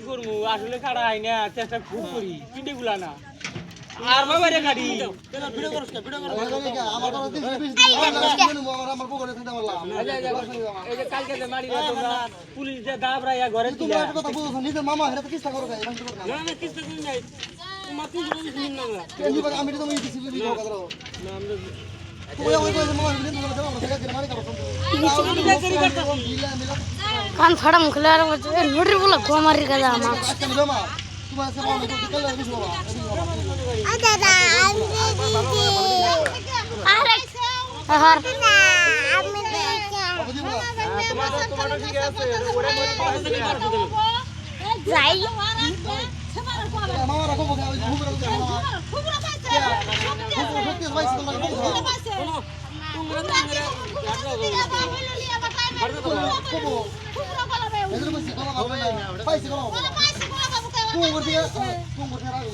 করবো আসলে খাড়া হয় না চেষ্টা খুব করি পিঠে গুলা না আর বাইরে কাটি এই যে কালকে যে মারি তোমরা পুলিশ যে দাবরাইয়া ঘরে তুলে কথা বলছো নিজের মামা এটা তো কিস্তা করো না না কিস্তা করি নাই তোমার 300 দিন না আমি তো আমি দিছি ভিডিও কথা দাও না আমরা তুই ওই কইছে মামা ভিডিও তোমরা দাও আমরা থেকে মারি করো কান ফাড়া মুখলে আর নোটির বলা গোমারি কাজা আমার আজকে নিবে মা তোমার সে মামা তো কাল দিছ বাবা দাদা আরে হার তোমার ঠিক আছে ওরে মধ্যে পাশে থেকে কাটতে দেবে যাই মামা রাখো বকে ওই ঘুরে রাখো ঘুরে পাইছে তোমরা পাইছে কোন কোন করতে কোন করতে রাখো